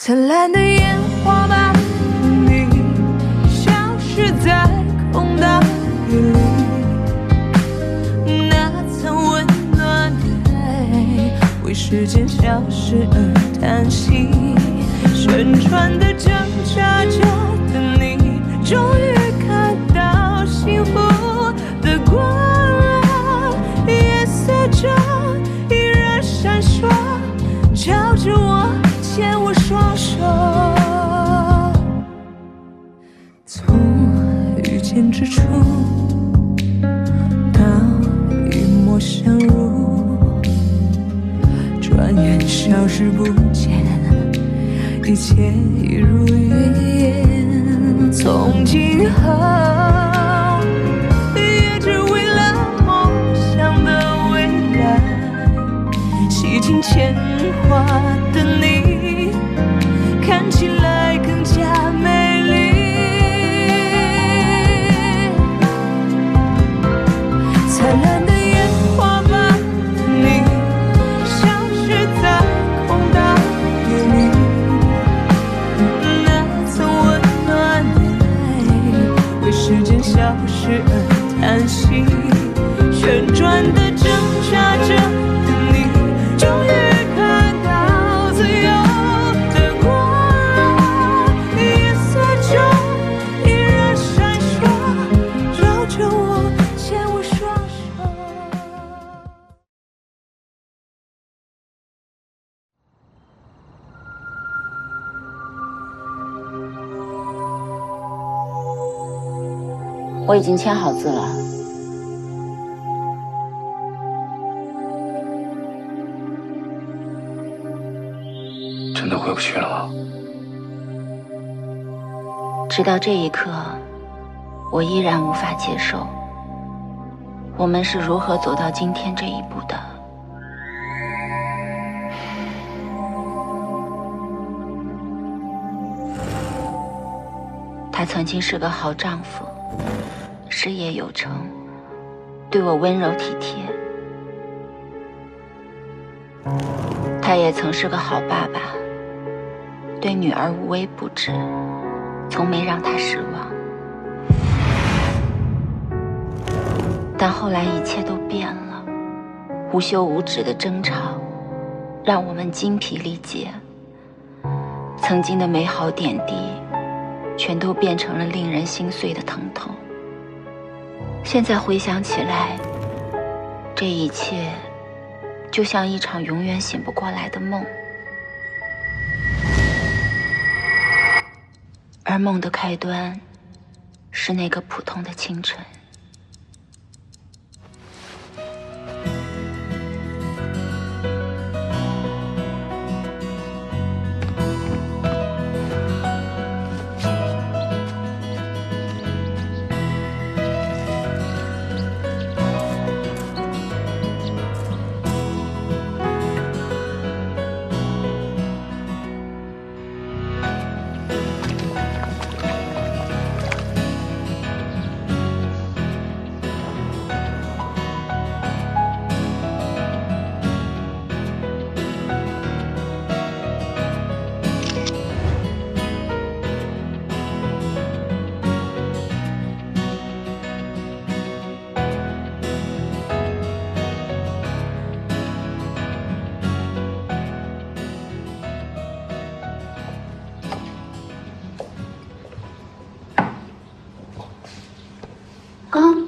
灿烂的烟花把你消失在空荡夜里，那层温暖的爱为时间消失而叹息，旋转的挣扎着的你，终于看到幸福的光了，夜色中依然闪烁，照着我，牵我双手，从遇见之初到一陌相รู้，转眼消失不见，一切已如云烟。从今后也只为了梦想的未来，洗尽铅华的你，看起来更加美丽。灿烂的烟花把你消失在空荡夜里，那层温暖的爱为时间消失而叹息，旋转的挣扎着的你，终于看到自由的光了，夜色中依然闪烁，照着我，牵我双手。我已经签好字了。真的回不去了吗？直到这一刻，我依然无法接受，我们是如何走到今天这一步的。他曾经是个好丈夫，事业有成，对我温柔体贴。他也曾是个好爸爸，对女儿无微不至，从没让她失望。但后来一切都变了，无休无止的争吵让我们精疲力竭，曾经的美好点滴全都变成了令人心碎的疼痛。现在回想起来，这一切就像一场永远醒不过来的梦，而梦的开端是那个普通的清晨。公，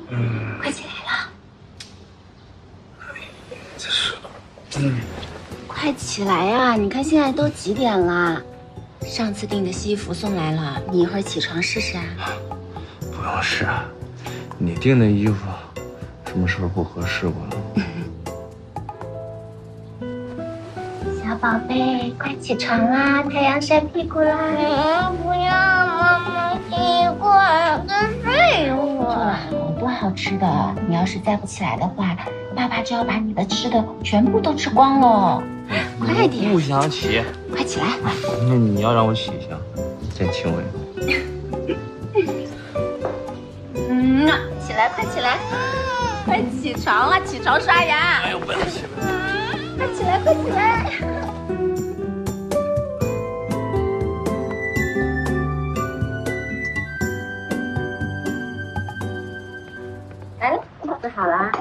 快起来了！快起来呀！你看现在都几点了？上次订的西服送来了，你一会儿起床试试啊。不用试啊，你订的衣服什么时候不合适过了？小宝贝，快起床啦！太阳晒屁股啦！不要，妈妈，一会儿再睡一会做了儿。好多好吃的，你要是再不起来的话，爸爸就要把你的吃的全部都吃光了。快点！不想起。快起来！那你要让我起一下，真轻微。起来，快起来！快起床了，起床刷牙！哎呦，不要起来！快起来，快起来！哎，肚子好啦。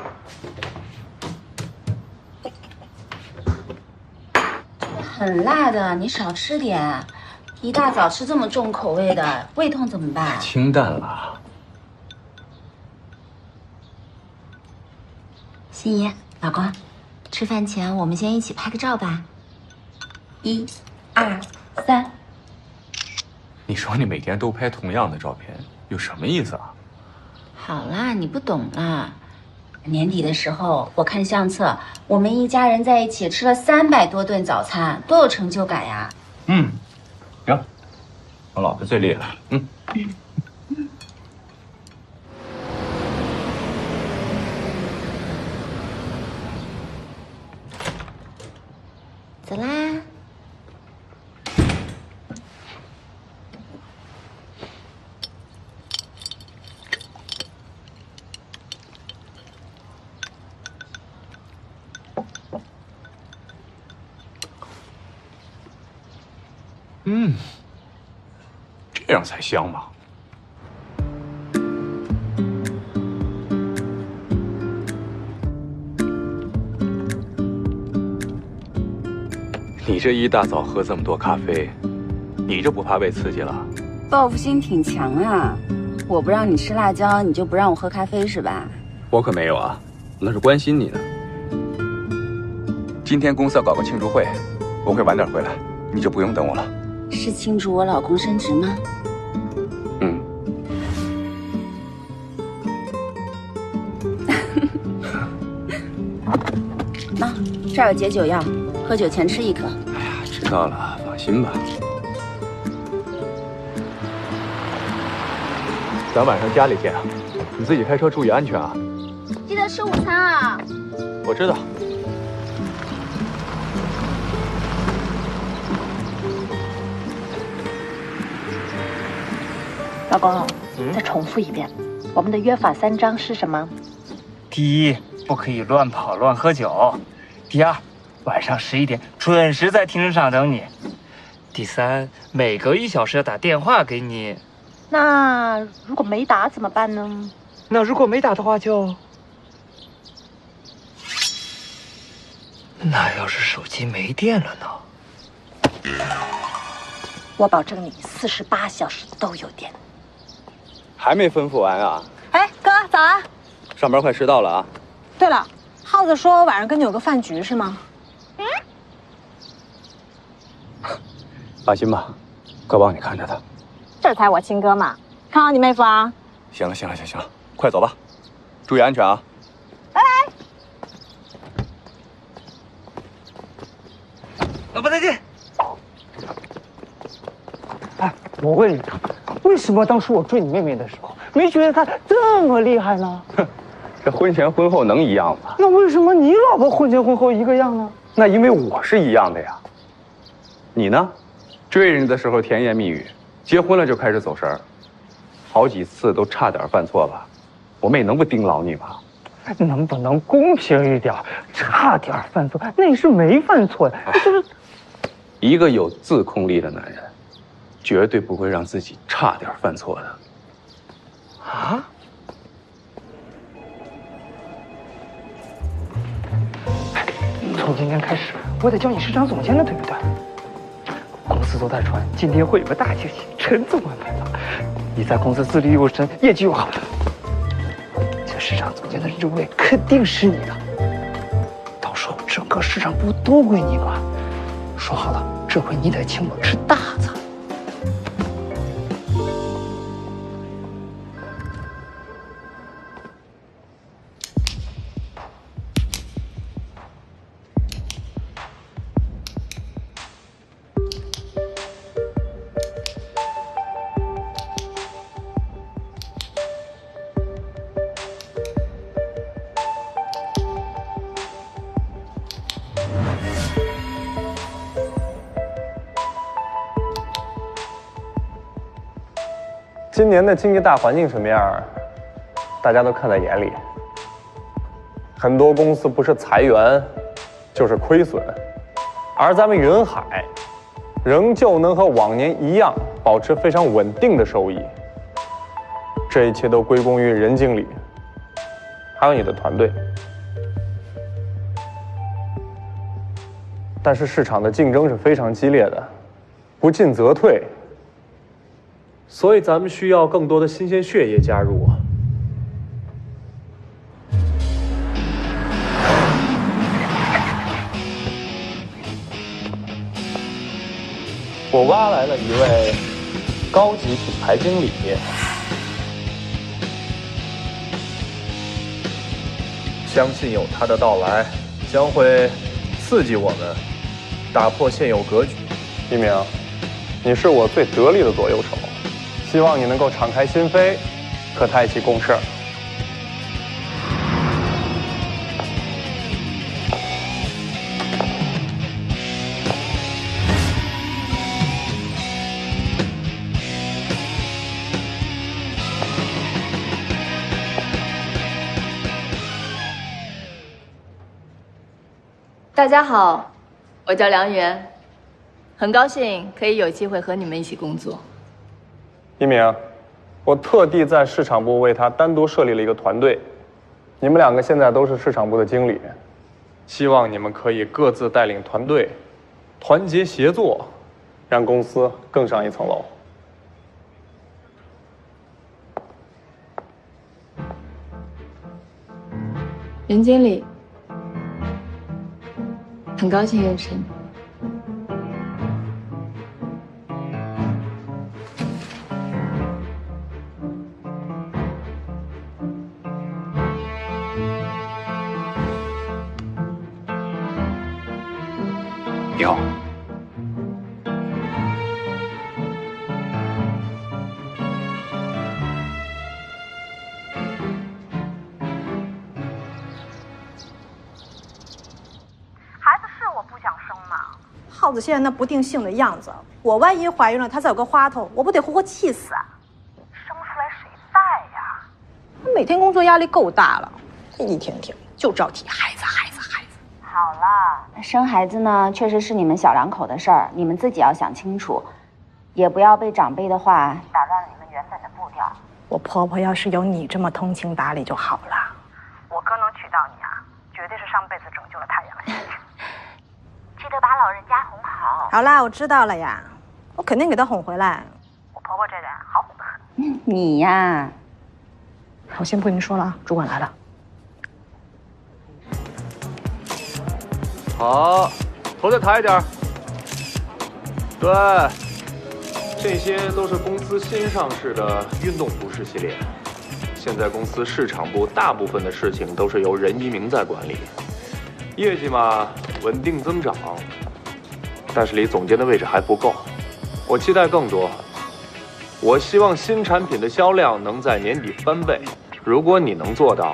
很辣的，你少吃点。一大早吃这么重口味的，胃痛怎么办？清淡了。心怡，老公，吃饭前我们先一起拍个照吧。1、2、3。你说你每天都拍同样的照片，有什么意思啊？好啦，你不懂啦。年底的时候，我看相册，我们一家人在一起吃了300多顿早餐，多有成就感呀！行，我老婆最厉害。走啦。这样才香嘛。你这一大早喝这么多咖啡，你这不怕胃刺激了？报复心挺强啊！我不让你吃辣椒，你就不让我喝咖啡是吧？我可没有啊，那是关心你呢。今天公司要搞个庆祝会，我会晚点回来，你就不用等我了。是庆祝我老公升职吗？那这儿有解酒药，喝酒前吃1颗。哎呀，知道了，放心吧。咱晚上家里见啊，你自己开车注意安全啊。记得吃午餐啊。我知道。老公，再重复一遍，我们的约法3章是什么？第一，不可以乱跑乱喝酒；第二，晚上11点准时在停车场等你；第三，每隔1小时要打电话给你。那如果没打怎么办呢？那如果没打的话就……那要是手机没电了呢？我保证你48小时都有电。还没吩咐完啊？哎，哥，早啊！上班快迟到了啊！对了，耗子说晚上跟你有个饭局是吗？放心吧，哥帮你看着他。这才我亲哥嘛！看好你妹夫啊！行了，快走吧，注意安全啊！拜拜。老婆再见。哎，我问你，为什么当初我追你妹妹的时候，没觉得她这么厉害呢？哼，这婚前婚后能一样吗？那为什么你老婆婚前婚后一个样呢？那因为我是一样的呀。你呢？追人家的时候甜言蜜语，结婚了就开始走神儿，好几次都差点犯错吧？我妹能不盯牢你吗？能不能公平一点？差点犯错，那是没犯错的，就是一个有自控力的男人，绝对不会让自己差点犯错的。啊？从今天开始，我得叫你市场总监了，对不对？公司都在传，今天会有个大惊喜，陈总安排的。你在公司自律又深，业绩又好，这市场总监的职位肯定是你的。到时候整个市场部都归你管。说好了，这回你得请我吃大餐。今年的经济大环境什么样，大家都看在眼里。很多公司不是裁员，就是亏损，而咱们云海，仍旧能和往年一样保持非常稳定的收益。这一切都归功于任经理。还有你的团队。但是市场的竞争是非常激烈的，不进则退，所以咱们需要更多的新鲜血液加入。我挖来了一位高级品牌经理，相信有他的到来，将会刺激我们，打破现有格局。一鸣，你是我最得力的左右手，希望你能够敞开心扉，和他一起共事。大家好，我叫梁媛，很高兴可以有机会和你们一起工作。一鸣，我特地在市场部为他单独设立了一个团队，你们两个现在都是市场部的经理，希望你们可以各自带领团队，团结协作，让公司更上一层楼。任经理，很高兴认识你。你好。耗子现在那不定性的样子，我万一怀孕了，他再有个花头，我不得活活气死啊！生出来谁带呀？他每天工作压力够大了，一天天就知道提孩子。好了，生孩子呢，确实是你们小两口的事儿，你们自己要想清楚，也不要被长辈的话打乱了你们原本的步调。我婆婆要是有你这么通情达理就好了。我哥能娶到你啊，绝对是上辈子拯救了太阳系。记得把老人家哄好。好啦，我知道了呀，我肯定给他哄回来。我婆婆这人好哄得很。你呀，我先不跟你说了啊，主管来了。好，头再抬一点。对，这些都是公司新上市的运动服饰系列。现在公司市场部大部分的事情都是由任一鸣在管理，业绩嘛稳定增长，但是离总监的位置还不够。我期待更多。我希望新产品的销量能在年底翻倍。如果你能做到，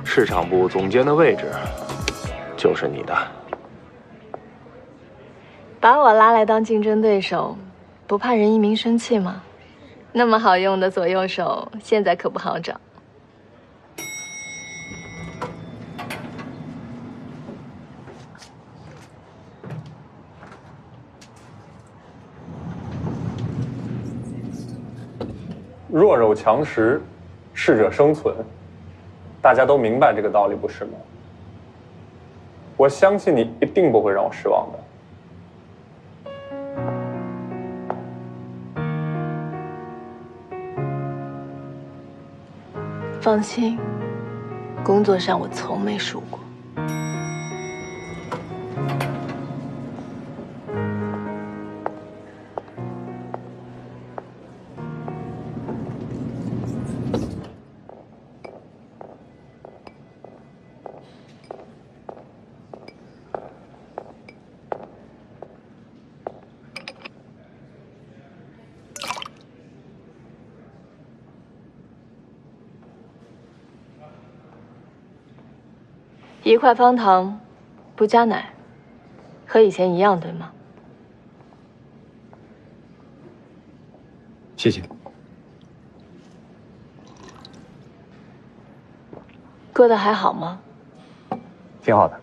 市场部总监的位置就是你的。把我拉来当竞争对手，不怕任一鸣生气吗？那么好用的左右手，现在可不好找。弱肉强食，适者生存，大家都明白这个道理，不是吗？我相信你一定不会让我失望的。放心，工作上我从没输过。一块方糖，不加奶，和以前一样，对吗？谢谢。过得还好吗？挺好的。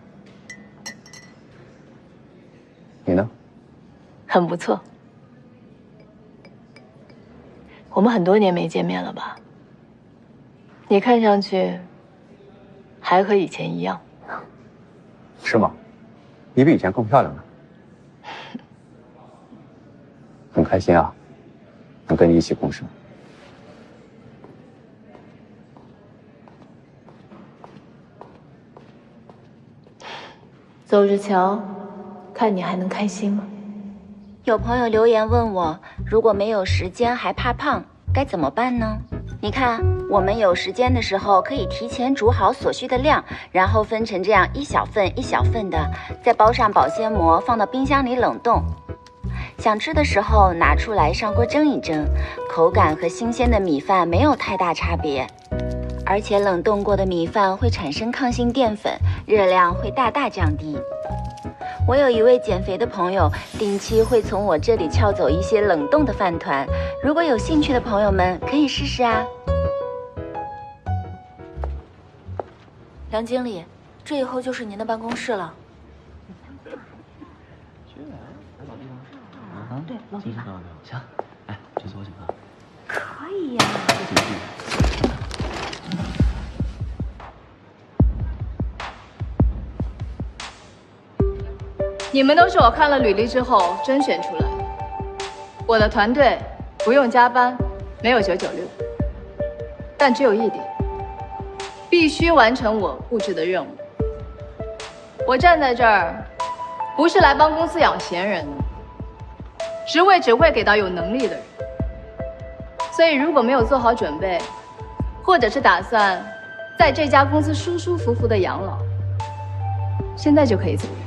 你呢？很不错。我们很多年没见面了吧？你看上去还和以前一样。是吗？你比以前更漂亮了。很开心啊，能跟你一起共事。走着瞧，看你还能开心吗？有朋友留言问我，如果没有时间还怕胖，该怎么办呢？你看，我们有时间的时候，可以提前煮好所需的量，然后分成这样一小份一小份的，再包上保鲜膜，放到冰箱里冷冻。想吃的时候拿出来上锅蒸一蒸，口感和新鲜的米饭没有太大差别。而且冷冻过的米饭会产生抗性淀粉，热量会大大降低。我有一位减肥的朋友，定期会从我这里撬走一些冷冻的饭团，如果有兴趣的朋友们可以试试啊。梁经理，这以后就是您的办公室了。对，老地方。行，哎，这次我请客。可以呀。你们都是我看了履历之后甄选出来的。我的团队不用加班，没有996，但只有一点，必须完成我布置的任务。我站在这儿，不是来帮公司养闲人的，职位只会给到有能力的人。所以如果没有做好准备，或者是打算在这家公司舒舒服服的养老，现在就可以走人。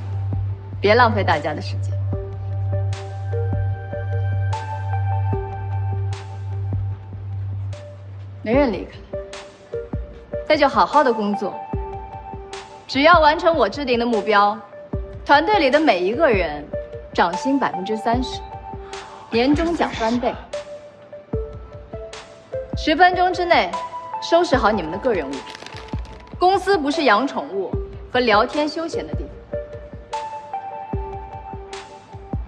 别浪费大家的时间。没人离开，那就好好的工作。只要完成我制定的目标，团队里的每一个人涨薪30%，年终奖翻倍。10分钟之内收拾好你们的个人物品。公司不是养宠物和聊天休闲的地方。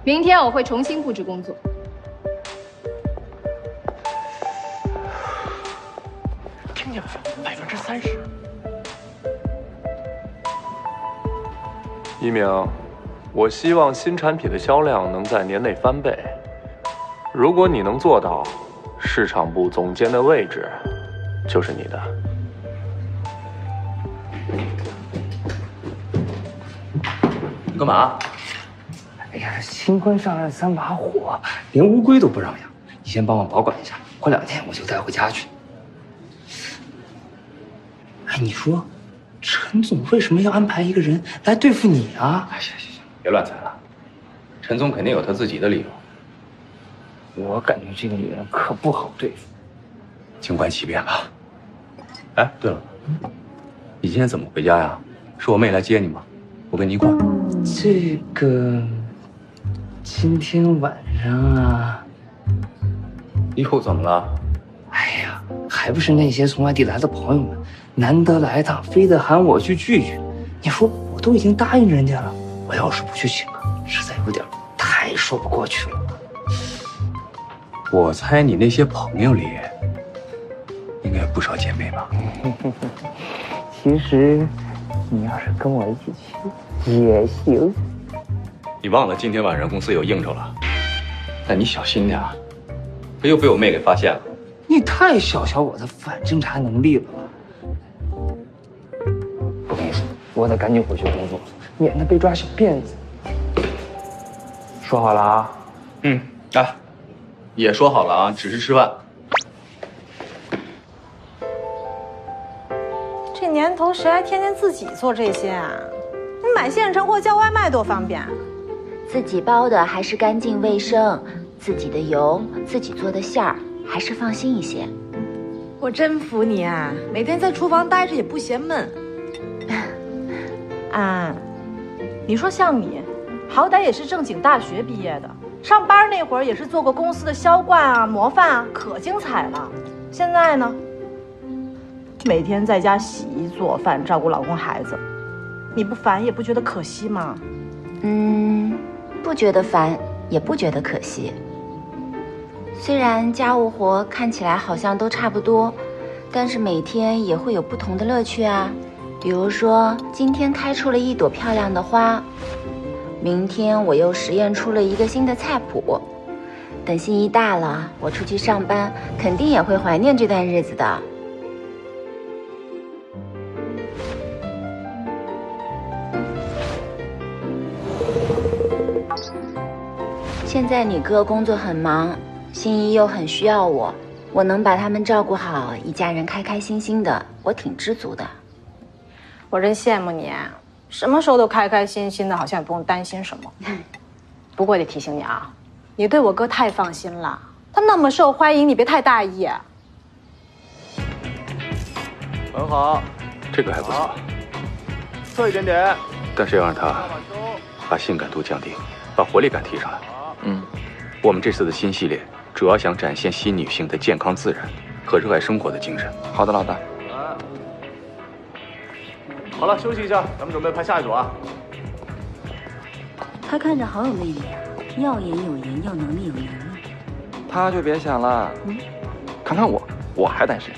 明天我会重新布置工作。听见没？30%。一鸣，我希望新产品的销量能在年内翻倍。如果你能做到，市场部总监的位置就是你的。干嘛？哎呀，新婚上任3把火，连乌龟都不让养。你先帮我保管一下，过2天我就带回家去。哎，你说，陈总为什么要安排一个人来对付你啊？哎，行，别乱猜了。陈总肯定有他自己的理由。我感觉这个女人可不好对付。静观其变吧。哎，对了，你今天怎么回家呀？是我妹来接你吗？我跟你一块儿。这个，今天晚上啊。又怎么了？哎呀，还不是那些从外地来的朋友们，难得来一趟，非得喊我去聚聚。你说我都已经答应人家了，我要是不去请客，实在有点太说不过去了。我猜你那些朋友里，应该有不少姐妹吧？其实，你要是跟我一起去也行。你忘了今天晚上公司有应酬了？但你小心点啊，又被我妹给发现了。你太小瞧我的反侦查能力了吧？我跟你说，我得赶紧回去工作，免得被抓小辫子。说好了啊？啊，也说好了啊，只是吃饭。这年头谁还天天自己做这些啊？你买现成货叫外卖多方便。自己包的还是干净卫生，自己的油，自己做的馅儿，还是放心一些。我真服你啊，每天在厨房待着也不嫌闷。啊，你说像你，好歹也是正经大学毕业的，上班那会儿也是做过公司的销冠啊、模范啊，可精彩了。现在呢，每天在家洗衣做饭，照顾老公孩子，你不烦也不觉得可惜吗？不觉得烦，也不觉得可惜。虽然家务活看起来好像都差不多，但是每天也会有不同的乐趣啊。比如说，今天开出了一朵漂亮的花，明天我又实验出了一个新的菜谱。等心一大了，我出去上班，肯定也会怀念这段日子的。现在你哥工作很忙，心怡又很需要我，我能把他们照顾好，一家人开开心心的，我挺知足的。我真羡慕你，什么时候都开开心心的，好像也不用担心什么。不过得提醒你啊，你对我哥太放心了，他那么受欢迎，你别太大意。很好，这个还不错，侧一点点，但是要让他把性感度降低，把活力感提上来。我们这次的新系列主要想展现新女性的健康自然和热爱生活的精神。好的，老大。好了，休息一下，咱们准备拍下一组啊。他看着好有魅力啊，要颜有颜，要能力有能力。他就别想了。看看我还单身。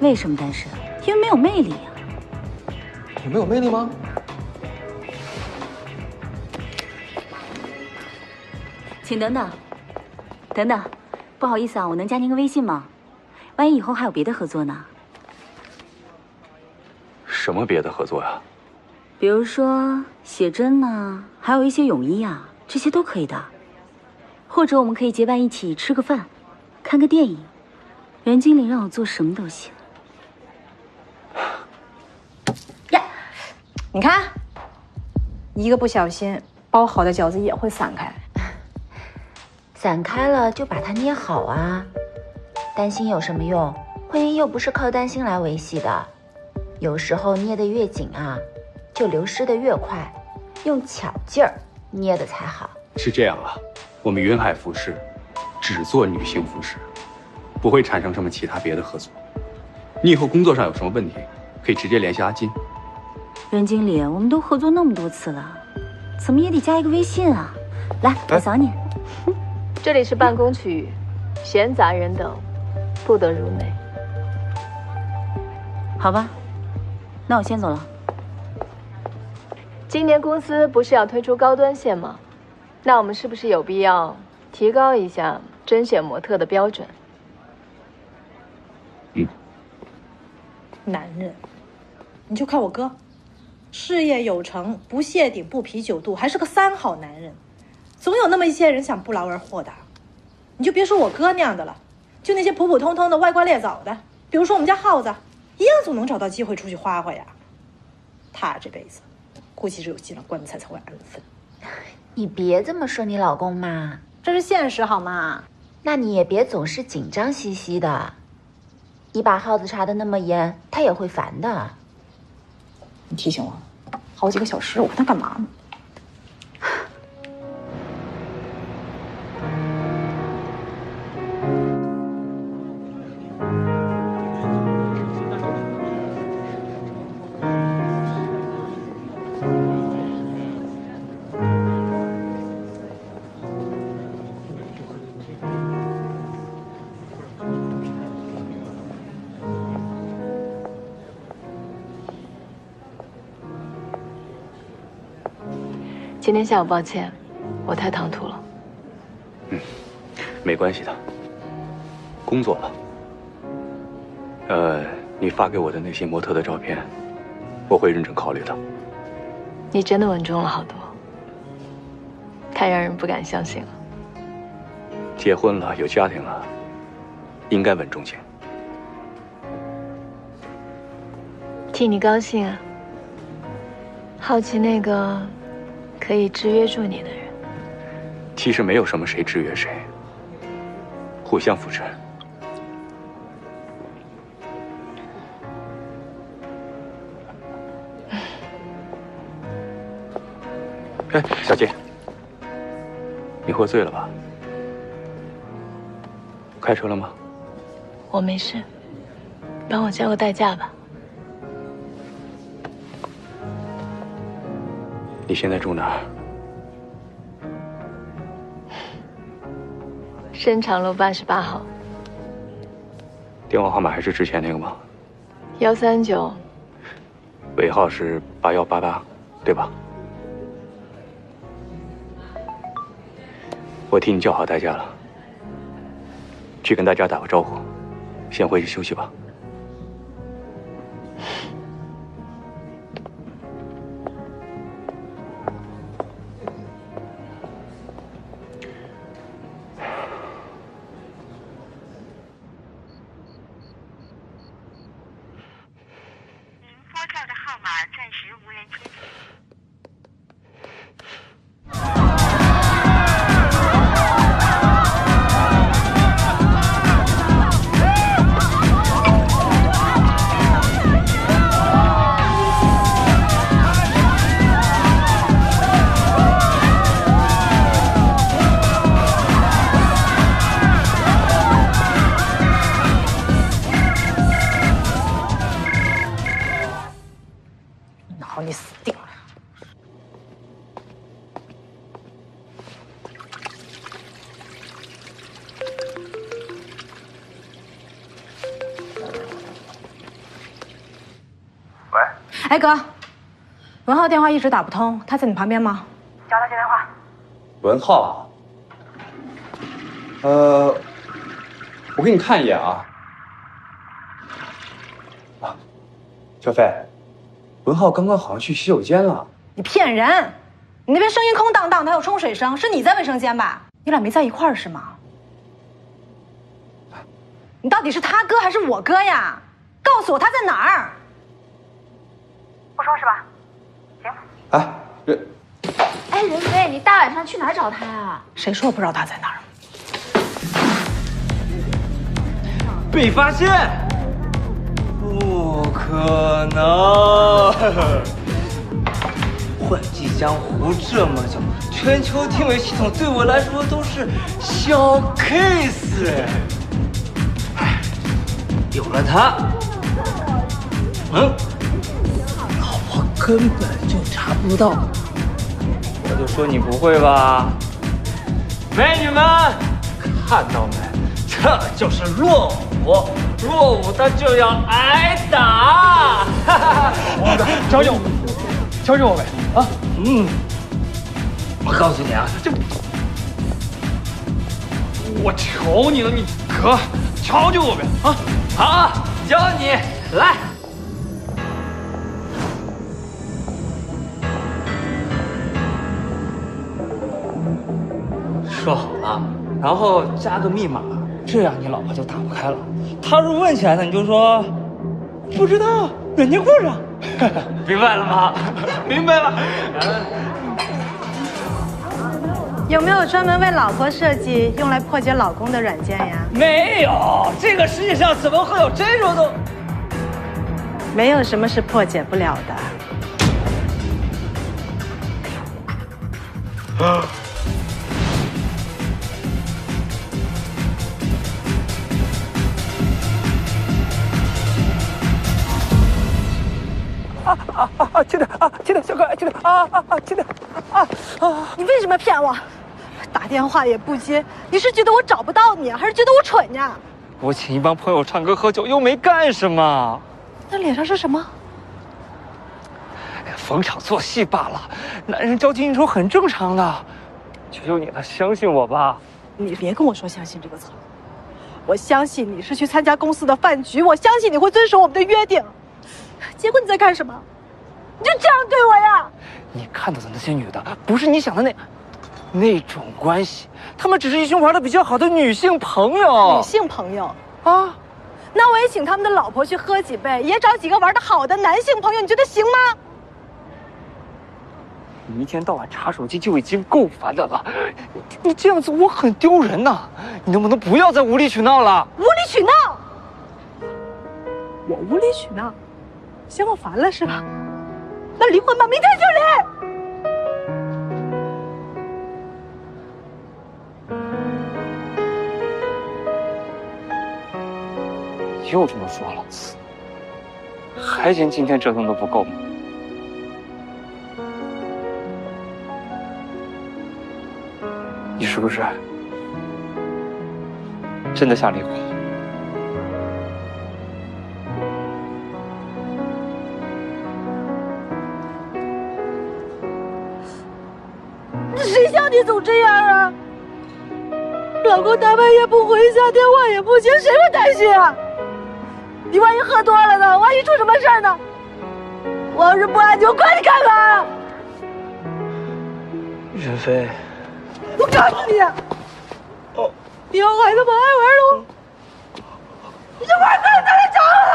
为什么单身？因为没有魅力呀。我没有魅力吗？请等等，等等，不好意思啊，我能加您个微信吗？万一以后还有别的合作呢？什么别的合作呀？比如说写真呢，还有一些泳衣啊，这些都可以的。或者我们可以结伴一起吃个饭，看个电影。袁经理让我做什么都行。呀，你看，一个不小心，包好的饺子也会散开。散开了就把它捏好啊，担心有什么用？婚姻又不是靠担心来维系的。有时候捏得越紧啊，就流失得越快，用巧劲儿捏的才好。是这样啊，我们云海服饰只做女性服饰，不会产生什么其他别的合作。你以后工作上有什么问题，可以直接联系阿金。袁经理，我们都合作那么多次了，怎么也得加一个微信啊。来，我扫你。这里是办公区域，闲杂人等不得入内。好吧，那我先走了。今年公司不是要推出高端线吗？那我们是不是有必要提高一下甄选模特的标准？男人，你就看我哥，事业有成，不谢顶不啤酒肚，还是个3好男人。总有那么一些人想不劳而获的，你就别说我哥那样的了，就那些普普通通的歪瓜裂枣的，比如说我们家耗子，一样总能找到机会出去花花呀。他这辈子估计只有进了棺材才会安分。你别这么说你老公嘛，这是现实好吗？那你也别总是紧张兮兮的，你把耗子查得那么严，他也会烦的。你提醒我，好几个小时，我看他干嘛呢？今天下午抱歉，我太唐突了。没关系的，工作吧。你发给我的那些模特的照片，我会认真考虑的。你真的稳重了好多，太让人不敢相信了。结婚了，有家庭了，应该稳重些。替你高兴啊。好奇那个可以制约住你的人。其实没有什么谁制约谁，互相扶持。哎，小姐，你喝醉了吧？开车了吗？我没事，帮我叫个代驾吧。你现在住哪儿？深长路88号。电话号码还是之前那个吗？ 139。尾号是8188，对吧？我替你叫好大家了，去跟大家打个招呼，先回去休息吧。哎哥，文浩电话一直打不通，他在你旁边吗？叫他接电话。文浩，我给你看一眼啊。啊，小飞，文浩刚刚好像去洗手间了。你骗人！你那边声音空荡荡，还有冲水声，是你在卫生间吧？你俩没在一块儿是吗？你到底是他哥还是我哥呀？告诉我他在哪儿？不说是吧？行。哎，任飞，你大晚上去哪儿找他呀？谁说我不知道他在哪儿？被发现？不可能！混迹江湖这么久，全球定位系统对我来说都是小 case。哎，有了它，老婆根本就查不到。我就说你不会吧？美女们，看到没？这就是落伍，落伍他就要挨打。王哥，教教我，教教我呗！啊，我告诉你啊，我求你了，你可教教我呗！啊，好，教你来。说好了，然后加个密码，这样你老婆就打不开了。她如果问起来了，你就说不知道，人家故障。明白了吗？明白了。有没有专门为老婆设计、用来破解老公的软件呀？没有，这个世界上怎么会有这种东？没有什么是破解不了的。亲的亲的，小可爱，亲的亲的你为什么骗我？打电话也不接，你是觉得我找不到你，还是觉得我蠢呀？我请一帮朋友唱歌喝酒，又没干什么。那脸上是什么？逢场作戏罢了，男人交际应酬很正常的。求求你了，相信我吧。你别跟我说相信这个词，我相信你是去参加公司的饭局，我相信你会遵守我们的约定。结果你在干什么？你就这样对我呀？你看到的那些女的，不是你想的那种关系，她们只是一群玩的比较好的女性朋友。女性朋友啊？那我也请他们的老婆去喝几杯，也找几个玩的好的男性朋友，你觉得行吗？你一天到晚查手机就已经够烦的了，你这样子我很丢人呐！你能不能不要再无理取闹了？无理取闹？我无理取闹？嫌我烦了是吧？那离婚吧，明天就离！又这么说了，还嫌今天折腾的不够吗？你是不是真的想离婚？你总这样啊？老公大半夜不回家，电话也不接，谁会担心啊？你万一喝多了呢？万一出什么事儿呢？我要是不安静，我管你干嘛？任飞，我告诉你，你要孩子不爱玩了，你就玩自己找了。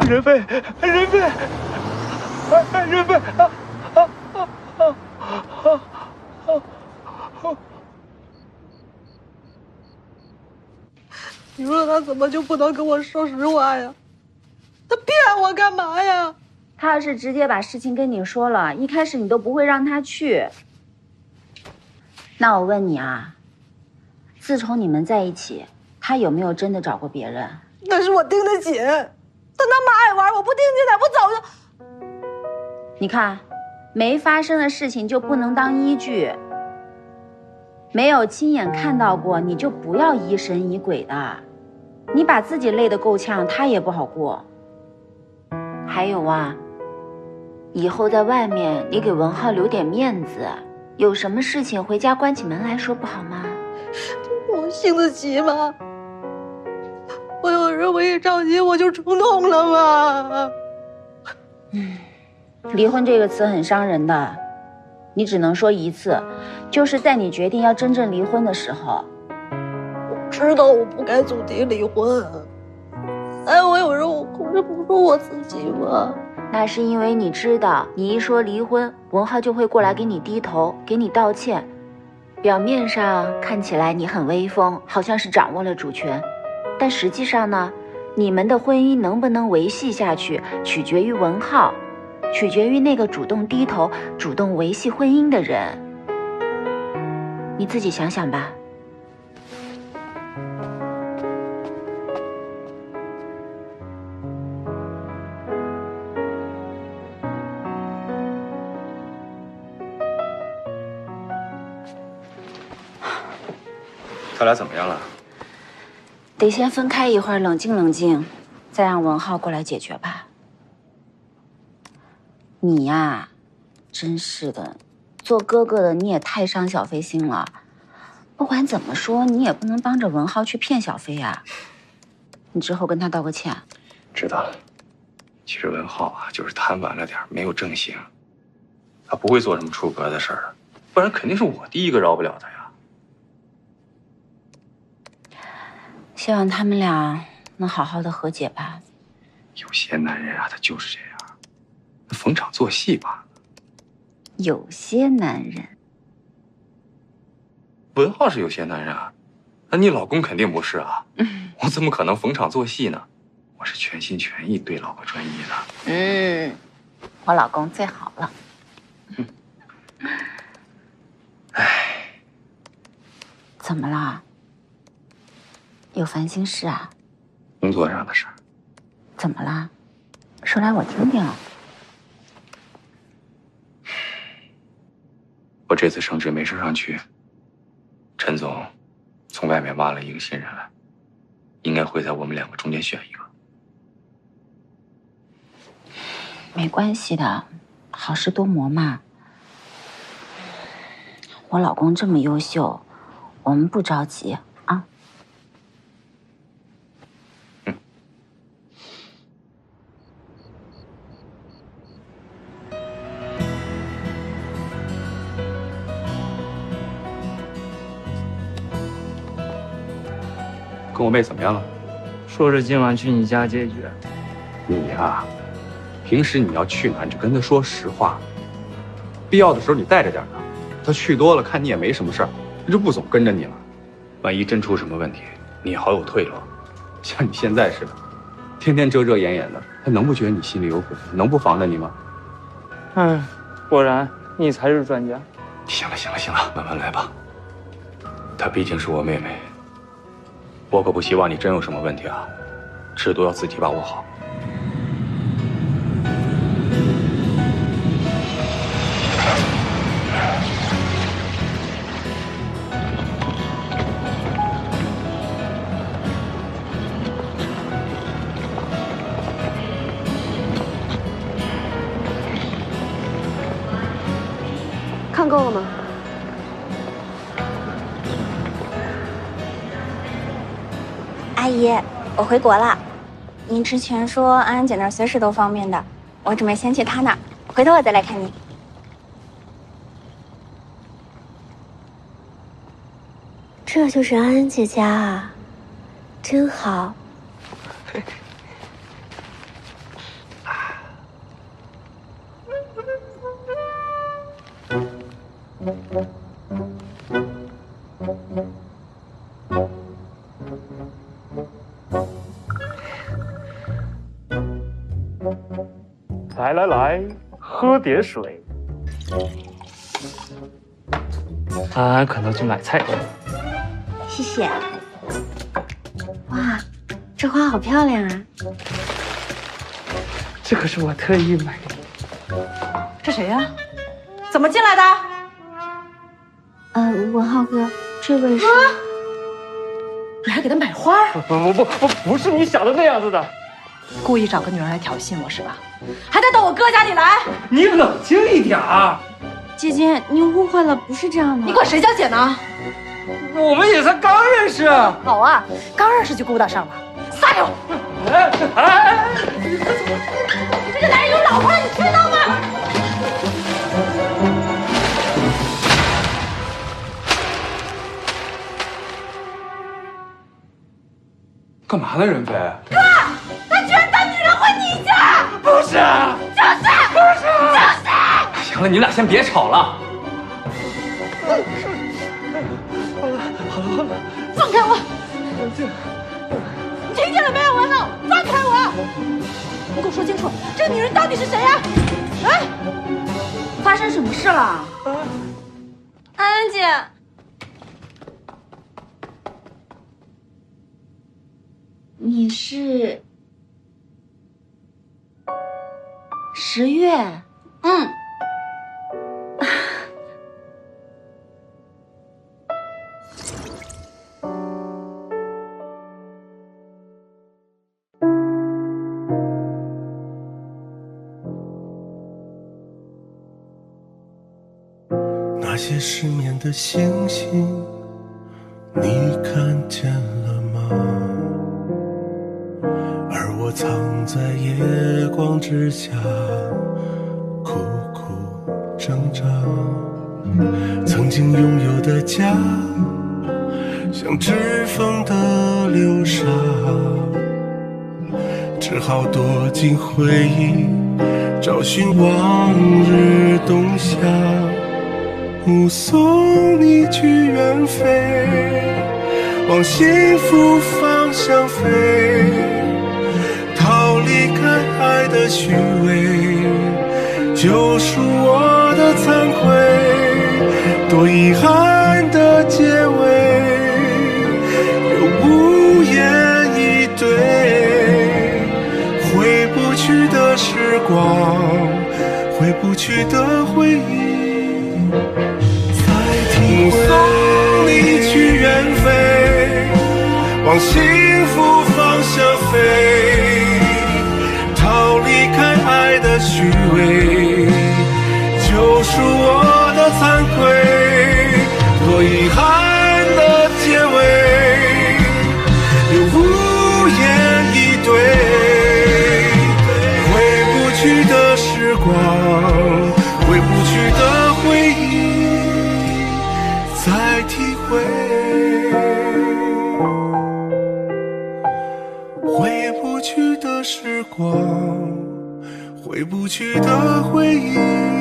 任飞，任飞，任飞！你说他怎么就不能跟我说实话呀？他骗我干嘛呀？他要是直接把事情跟你说了，一开始你都不会让他去。那我问你啊，自从你们在一起，他有没有真的找过别人？那是我盯得紧，他那么爱玩，我不盯紧点，我早就……你看，没发生的事情就不能当依据，没有亲眼看到过，你就不要疑神疑鬼的。你把自己累得够呛，他也不好过。还有啊，以后在外面你给文浩留点面子，有什么事情回家关起门来说不好吗？我性子急吗？我有时候我一着急我就冲动了吗？离婚这个词很伤人的，你只能说一次，就是在你决定要真正离婚的时候。我知道我不该主题离婚，哎，我有时候我控制不住我自己嘛。那是因为你知道，你一说离婚，文浩就会过来给你低头，给你道歉。表面上看起来你很威风，好像是掌握了主权，但实际上呢，你们的婚姻能不能维系下去，取决于文浩，取决于那个主动低头、主动维系婚姻的人。你自己想想吧。他俩怎么样了？得先分开一会儿，冷静冷静，再让文浩过来解决吧。你呀，真是的，做哥哥的你也太伤小飞心了。不管怎么说，你也不能帮着文浩去骗小飞呀。你之后跟他道个歉。知道了。其实文浩啊，就是贪玩了点，没有正形。他不会做什么出格的事儿，不然肯定是我第一个饶不了他呀。希望他们俩能好好的和解吧。有些男人啊，他就是这样，逢场作戏罢了。有些男人，文浩是有些男人啊，那你老公肯定不是啊。我怎么可能逢场作戏呢？我是全心全意对老婆专一的。我老公最好了。怎么了？有烦心事啊？工作上的事儿。怎么啦？说来我听听。我这次升职没升上去，陈总从外面挖了一个新人来，应该会在我们两个中间选一个。没关系的，好事多磨嘛。我老公这么优秀，我们不着急啊。跟我妹怎么样了？说是今晚去你家解决。你呀，平时你要去哪，你就跟她说实话。必要的时候你带着点她，她去多了，看你也没什么事儿，她就不总跟着你了。万一真出什么问题，你也好有退路。像你现在似的，天天遮遮掩掩的，她能不觉得你心里有鬼？能不防着你吗？果然你才是专家。行了行了行了，慢慢来吧。她毕竟是我妹妹。我可不希望你真有什么问题啊，尺度要自己把握好。看够了吗？阿姨，我回国了。您之前说安安姐那儿随时都方便的，我准备先去她那儿，回头我再来看你。这就是安安姐家啊，真好。来，喝点水。安安可能去买菜去了。谢谢。哇，这花好漂亮啊！这可是我特意买的。这谁呀？怎么进来的？文浩哥，这位是。你还给他买花？不是你想的那样子的。故意找个女人来挑衅我是吧？还得到我哥家里来？你冷静一点儿。姐姐，你误会了，不是这样的。你管谁叫姐呢？我们也才刚认识。好啊，刚认识就勾搭上了，撒手！你这个男人有老婆了，你知道吗？干嘛呢，任飞？哥，他居然带女人回你家！不是，就是。行了，你们俩先别吵了。好了，放开我！你听见了没有，文浩？放开我！你给我说清楚，这个女人到底是谁呀？发生什么事了？安安姐。你是10月？那些失眠的星星，你看见了吗？而我藏在夜光之下，苦苦挣扎。曾经拥有的家，像指缝的流沙，只好躲进回忆，找寻往日冬夏。目送你去远飞，往幸福方向飞，逃离开爱的虚伪，救赎我的惭愧，多遗憾的结尾，又无言以对，回不去的时光，回不去的回忆，目送你去远飞，往幸福方向飞，逃离开爱的虚伪，救赎我的惭愧，多遗憾的结尾，又无言以对，回不去的时光，回不去的回忆，再体会，回不去的时光，回不去的回忆。